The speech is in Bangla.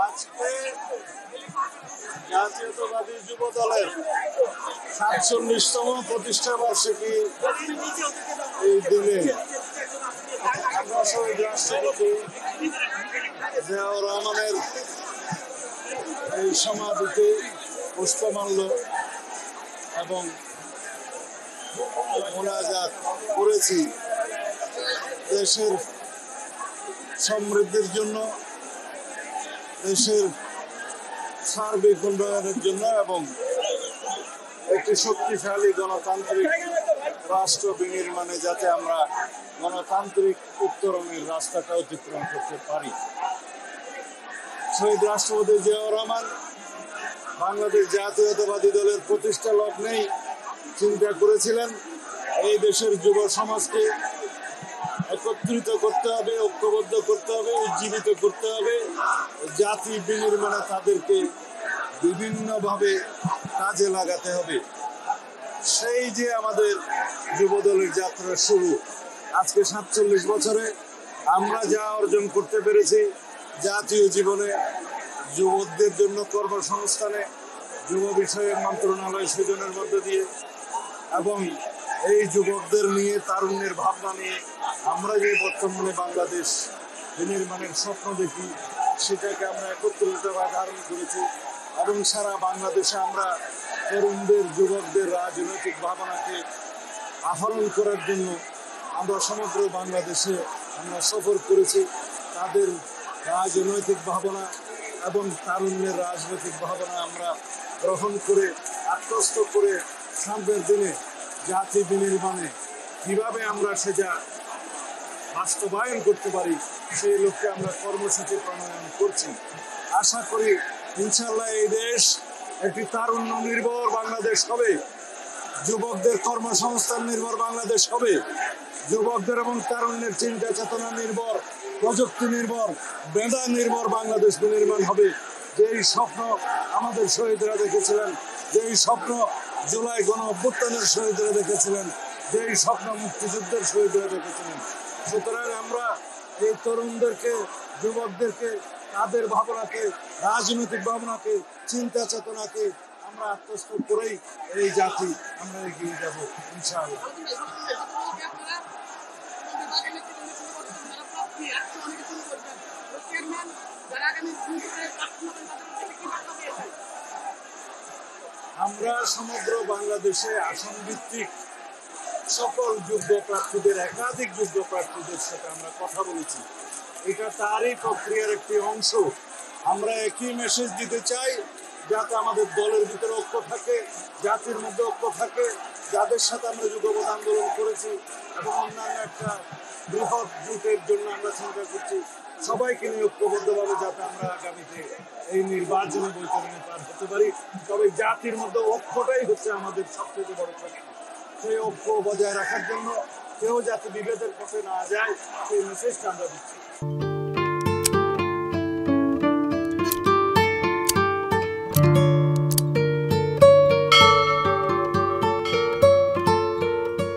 আজকে জাতীয়তাবাদী যুব দলের ৪৭তম প্রতিষ্ঠা বার্ষিকী এই দিনে আমরা শহীদ রাষ্ট্রপতি জিয়াউর রহমানের এই সমাধিতে পুষ্পমাল্য এবং মোনাজাত করেছি। দেশের সমৃদ্ধির জন্য, দেশের সার্বিক উন্নয়নের জন্য এবং একটি শক্তিশালী গণতান্ত্রিক রাষ্ট্র বিনির্মাণে যাতে আমরা গণতান্ত্রিক উত্তরণের রাস্তাটা অতিক্রম করতে পারি। শহীদ রাষ্ট্রপতি জিয়াউর রহমান বাংলাদেশ জাতীয়তাবাদী দলের প্রতিষ্ঠা লগ্নেই চিন্তা করেছিলেন এই দেশের যুব সমাজকে একত্রিত করতে হবে, ঐক্যবদ্ধ করতে হবে, উজ্জীবিত করতে হবে, জাতি বিনির্মাণে তাদেরকে বিভিন্নভাবে কাজে লাগাতে হবে। সেই যে আমাদের যুবদলের যাত্রা শুরু, আজকে ৪৭ বছরে আমরা যা অর্জন করতে পেরেছি জাতীয় জীবনে, যুবকদের জন্য কর্মসংস্থানে, যুব বিষয়ক মন্ত্রণালয় সৃজনের মধ্য দিয়ে এবং এই যুবকদের নিয়ে, তারুণ্যের ভাবনা নিয়ে আমরা যে বর্তমানে বাংলাদেশ বিনির্মাণের স্বপ্ন দেখি সেটাকে আমরা একত্রিতভাবে ধারণ করেছি এবং সারা বাংলাদেশে আমরা তরুণদের, যুবকদের রাজনৈতিক ভাবনাকে আহরণ করার জন্য আমরা সমগ্র বাংলাদেশে আমরা সফর করেছি। তাদের রাজনৈতিক ভাবনা এবং তারুণ্যের রাজনৈতিক ভাবনা আমরা গ্রহণ করে আত্মস্থ করে সামনের দিনে জাতি বিনির্মাণে কিভাবে আমরা সেটা বাস্তবায়ন করতে পারি সেই লক্ষ্যে আমরা কর্মসূচি প্রণয়ন করছি। আশা করি ইনশাল্লাহ এই দেশ একটি তারুণ্য নির্ভর বাংলাদেশ হবে, যুবকদের কর্মসংস্থান নির্ভর বাংলাদেশ হবে, যুবকদের এবং তারুণ্যের চিন্তা চেতনা নির্ভর, প্রযুক্তি নির্ভর, মেধা নির্ভর বাংলাদেশ বিনির্মাণ হবে। যেই স্বপ্ন আমাদের শহীদরা দেখেছিলেন, যেই স্বপ্ন জুলাই গণ অভ্যুত্থানের শহীদরা দেখেছিলেন, যেই স্বপ্ন মুক্তিযুদ্ধের শহীদরা দেখেছিলেন। সুতরাং আমরা এই তরুণদেরকে, যুবকদেরকে, তাদের ভাবনাকে, রাজনৈতিক ভাবনাকে, চিন্তা চেতনাকে আমরা আত্মস্থ করেই এই জাতি আমরা এগিয়ে যাব ইনশাআল্লাহ। আমরা সমগ্র বাংলাদেশে আসন ভিত্তিক সকল যোগ্য প্রার্থীদের, একাধিক যোগ্য প্রার্থীদের সাথে আমরা কথা বলেছি। এটা তারই প্রক্রিয়ার একটি অংশ। আমরা একই মেসেজ দিতে চাই যাতে আমাদের দলের ভিতরে ঐক্য থাকে, জাতির মধ্যে ঐক্য থাকে, যাদের সাথে আমরা যুগপৎ আন্দোলন করেছি এবং অন্যান্য একটা বৃহৎ জোটের জন্য আমরা চিন্তা করছি, সবাইকে নিয়ে ঐক্যবদ্ধভাবে যাতে আমরা আগামীতে এই নির্বাচনী বৈতরণে পার হতে পারি। তবে জাতির মধ্যে ঐক্যটাই হচ্ছে আমাদের সবচেয়ে বড় শক্তি। সেই ঐক্য বজায় রাখার জন্য কেউ যাতে বিভেদের পথে না যায় সেই মেসেজটা আমরা দিচ্ছি।